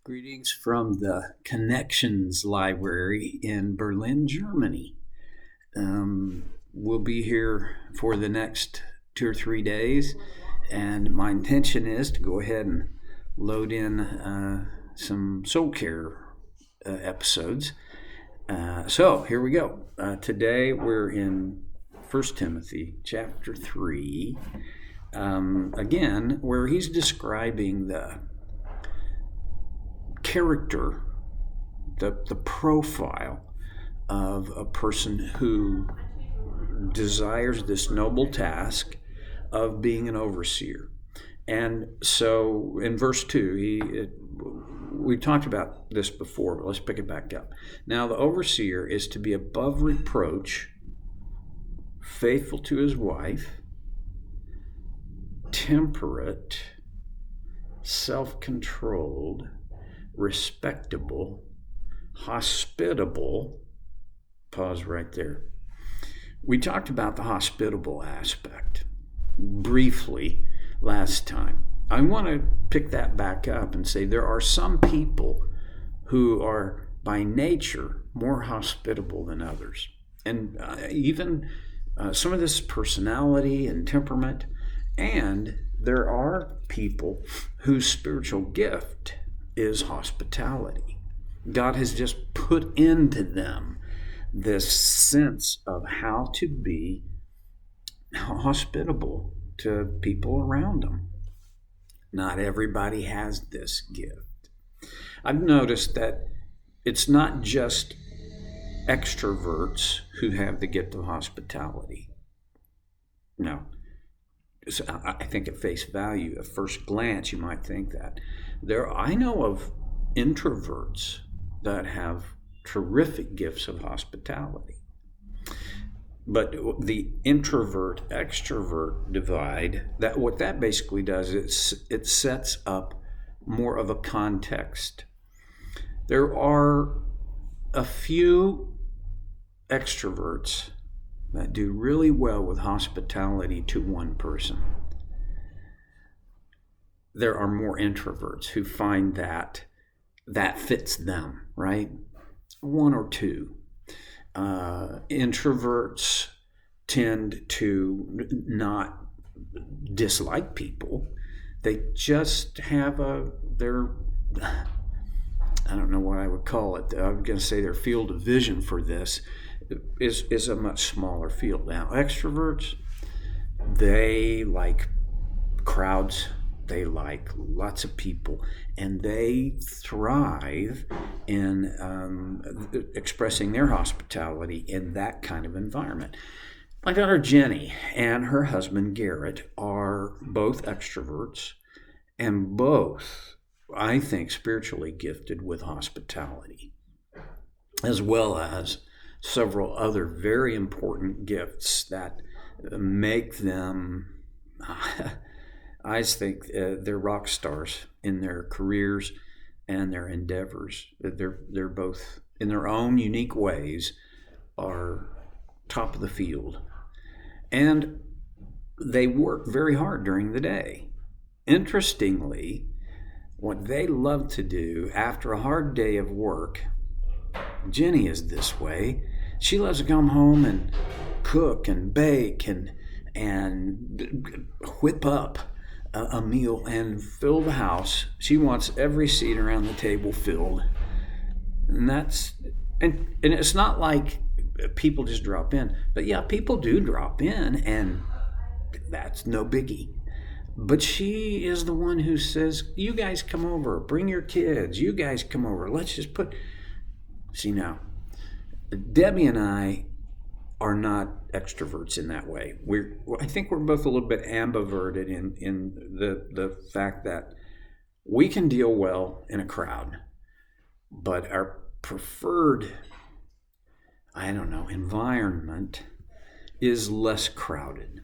Greetings from the Connections Library in Berlin, Germany. We'll be here for the next 2 or 3 days, and my intention is to go ahead and load in some soul care episodes. So here we go. Today we're in 1 Timothy chapter 3, again, where he's describing the character, the profile of a person who desires this noble task of being an overseer. And so in verse 2, we talked about this before, but let's pick it back up. Now the overseer is to be above reproach, faithful to his wife, temperate, self-controlled, respectable, hospitable. Pause right there. We talked about the hospitable aspect briefly last time. I want to pick that back up and say there are some people who are by nature more hospitable than others. And even some of this personality and temperament. And there are people whose spiritual gift is hospitality. God has just put into them this sense of how to be hospitable to people around them. Not everybody has this gift. I've noticed that it's not just extroverts who have the gift of hospitality. No. So I think at face value, at first glance, you might think that. I know of introverts that have terrific gifts of hospitality. But the introvert-extrovert divide, what that basically does is it sets up more of a context. There are a few extroverts that do really well with hospitality to one person. There are more introverts who find that fits them, right? One or two. Introverts tend to not dislike people. They just have I don't know what I would call it. I'm going to say their field of vision for this is a much smaller field. Now, extroverts, they like crowds, they like lots of people, and they thrive in expressing their hospitality in that kind of environment. My daughter Jenny and her husband Garrett are both extroverts, and both, I think, spiritually gifted with hospitality, as well as several other very important gifts that make them, I think, they're rock stars in their careers and their endeavors. They're both, in their own unique ways, are top of the field. And they work very hard during the day. Interestingly, what they love to do after a hard day of work, Jenny is this way. She loves to come home and cook and bake and whip up a meal and fill the house. She wants every seat around the table filled. And it's not like people just drop in. But yeah, people do drop in, and that's no biggie. But she is the one who says, you guys come over, bring your kids, you guys come over, let's just see now, Debbie and I are not extroverts in that way. I think we're both a little bit ambiverted in the fact that we can deal well in a crowd, but our preferred, environment is less crowded.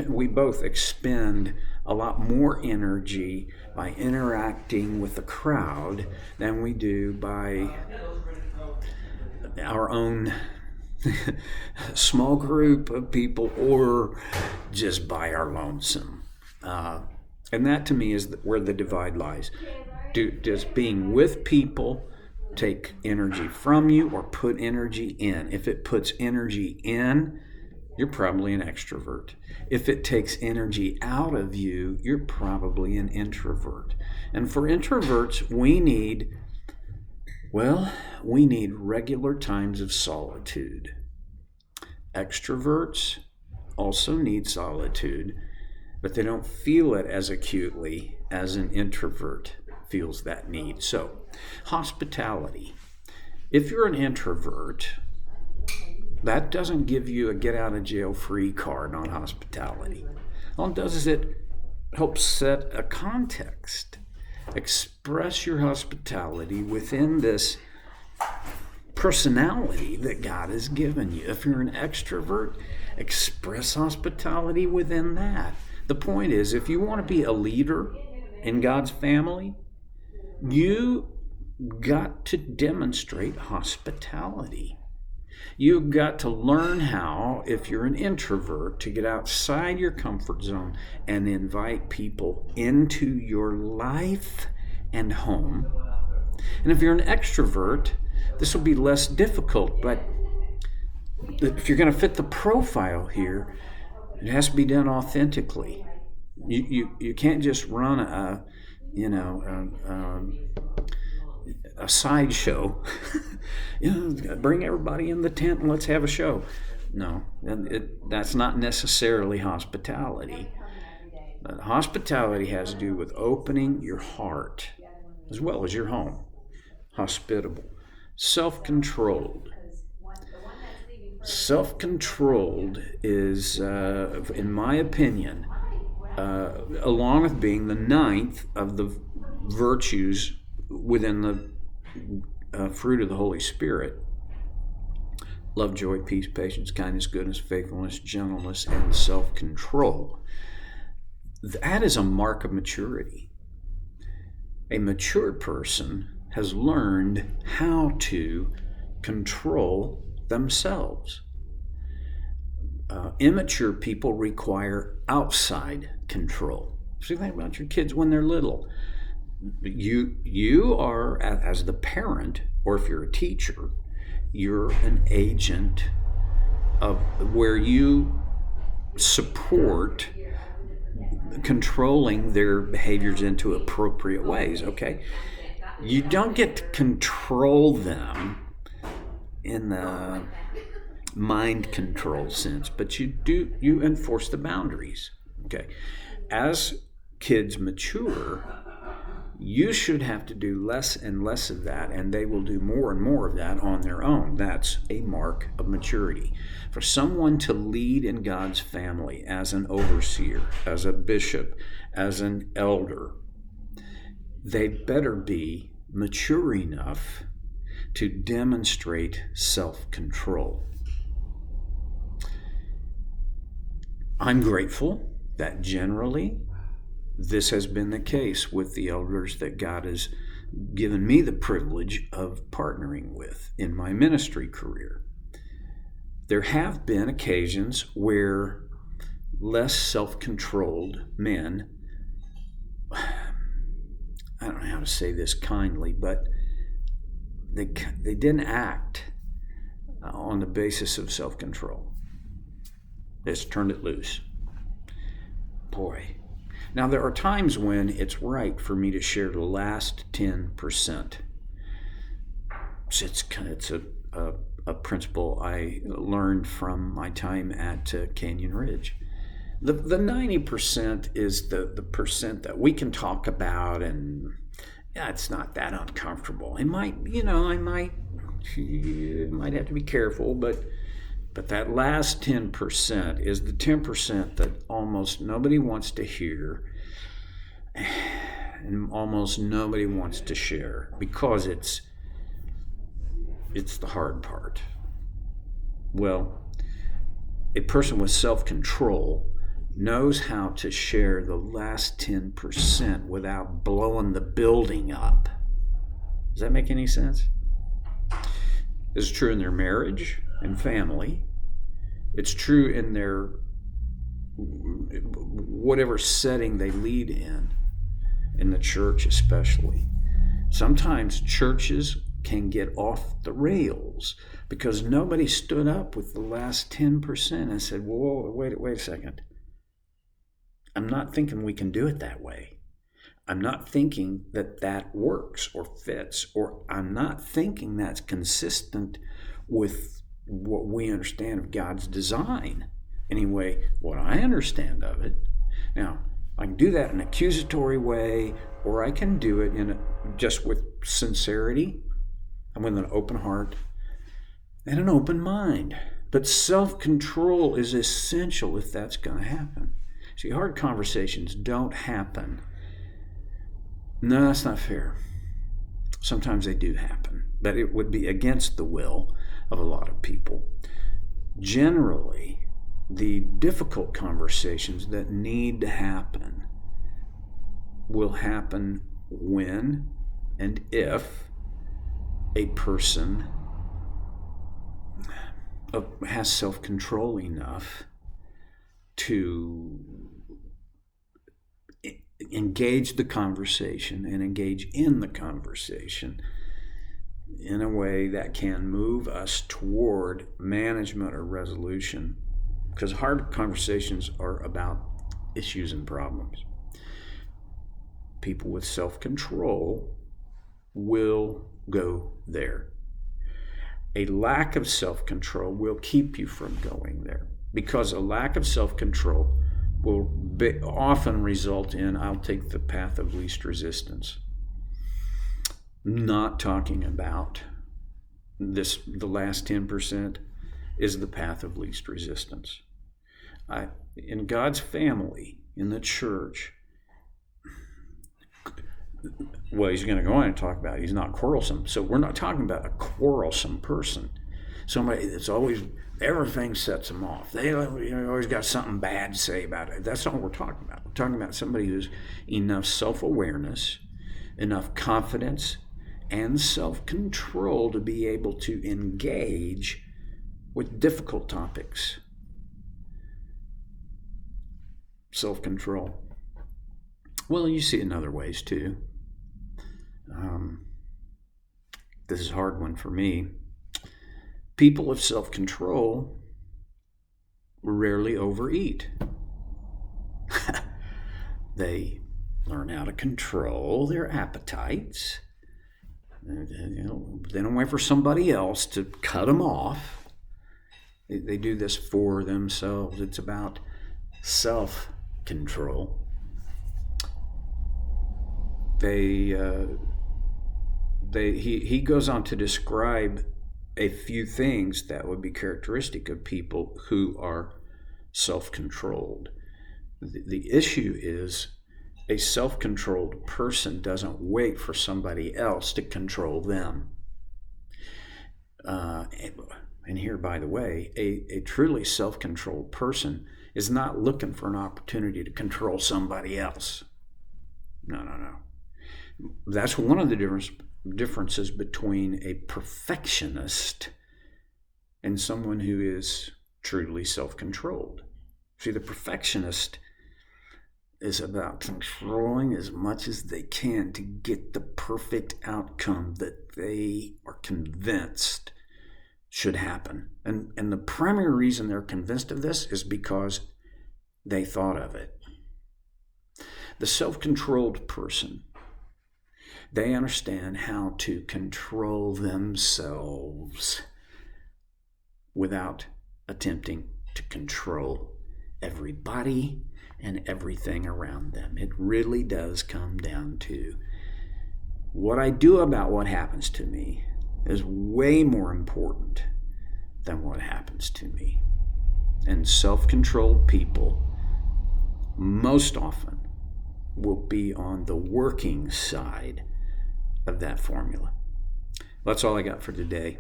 We both expend a lot more energy by interacting with the crowd than we do by our own small group of people or just by our lonesome. And that to me is where the divide lies. Does being with people take energy from you or put energy in? If it puts energy in, you're probably an extrovert. If it takes energy out of you, you're probably an introvert. And for introverts, we need regular times of solitude. Extroverts also need solitude, but they don't feel it as acutely as an introvert feels that need. So, hospitality. If you're an introvert, that doesn't give you a get out of jail free card on hospitality. All it does is it helps set a context. Express your hospitality within this personality that God has given you. If you're an extrovert, express hospitality within that. The point is, if you want to be a leader in God's family, you got to demonstrate hospitality. You've got to learn how, if you're an introvert, to get outside your comfort zone and invite people into your life and home. And if you're an extrovert, this will be less difficult, but if you're going to fit the profile here, it has to be done authentically. You can't just run a sideshow. Bring everybody in the tent and let's have a show. No, that's not necessarily hospitality. Hospitality has to do with opening your heart as well as your home. Hospitable. Self-controlled. Self-controlled is, in my opinion, along with being the ninth of the virtues within the fruit of the Holy Spirit: love, joy, peace, patience, kindness, goodness, faithfulness, gentleness, and self-control. That is a mark of maturity. A mature person has learned how to control themselves. Immature people require outside control. So think about your kids when they're little. You are, as the parent, or if you're a teacher, you're an agent of where you support controlling their behaviors into appropriate ways, okay? You don't get to control them in the mind control sense, but you enforce the boundaries, okay? As kids mature, you should have to do less and less of that, and they will do more and more of that on their own. That's a mark of maturity. For someone to lead in God's family as an overseer, as a bishop, as an elder, they better be mature enough to demonstrate self-control. I'm grateful that generally this has been the case with the elders that God has given me the privilege of partnering with in my ministry career. There have been occasions where less self-controlled men, I don't know how to say this kindly, but they didn't act on the basis of self-control. They just turned it loose. Boy. Now, there are times when it's right for me to share the last 10%. It's a principle I learned from my time at Canyon Ridge. The 90% is the percent that we can talk about, and it's not that uncomfortable. I might have to be careful, but that last 10% is the 10% that almost nobody wants to hear and almost nobody wants to share, because it's the hard part. Well, a person with self-control knows how to share the last 10% without blowing the building up. Does that make any sense? This is true in their marriage and family. It's true in their whatever setting they lead in the church especially. Sometimes churches can get off the rails because nobody stood up with the last 10% and said, whoa, wait a second. I'm not thinking we can do it that way. I'm not thinking that works or fits, or I'm not thinking that's consistent with what we understand of God's design. Anyway, what I understand of it. Now, I can do that in an accusatory way, or I can do it just with sincerity and with an open heart and an open mind. But self-control is essential if that's going to happen. See, hard conversations don't happen. No, that's not fair. Sometimes they do happen, but it would be against the will of a lot of people. Generally, the difficult conversations that need to happen will happen when and if a person has self-control enough to engage the conversation and engage in the conversation in a way that can move us toward management or resolution. Because hard conversations are about issues and problems. People with self-control will go there. A lack of self-control will keep you from going there, because a lack of self-control will often result in, I'll take the path of least resistance. Not talking about this, the last 10% is the path of least resistance. In God's family, in the church, well, he's going to go on and talk about he's not quarrelsome. So we're not talking about a quarrelsome person. Somebody that's always, everything sets them off. They always got something bad to say about it. That's not what we're talking about. We're talking about somebody who's enough self-awareness, enough confidence, and self-control to be able to engage with difficult topics. Self-control. Well, you see it in other ways too. This is a hard one for me. People of self-control rarely overeat. They learn how to control their appetites. They don't wait for somebody else to cut them off. They do this for themselves. It's about self-control. He goes on to describe a few things that would be characteristic of people who are self-controlled. The issue is a self-controlled person doesn't wait for somebody else to control them. And here, by the way, a truly self-controlled person is not looking for an opportunity to control somebody else. No. That's one of the differences between a perfectionist and someone who is truly self-controlled. See, the perfectionist is about controlling as much as they can to get the perfect outcome that they are convinced should happen. And the primary reason they're convinced of this is because they thought of it. The self-controlled person, they understand how to control themselves without attempting to control everybody and everything around them. It really does come down to what I do about what happens to me is way more important than what happens to me. And self-controlled people most often will be on the working side of that formula. That's all I got for today.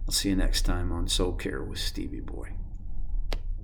I'll see you next time on Soul Care with Stevie Boy.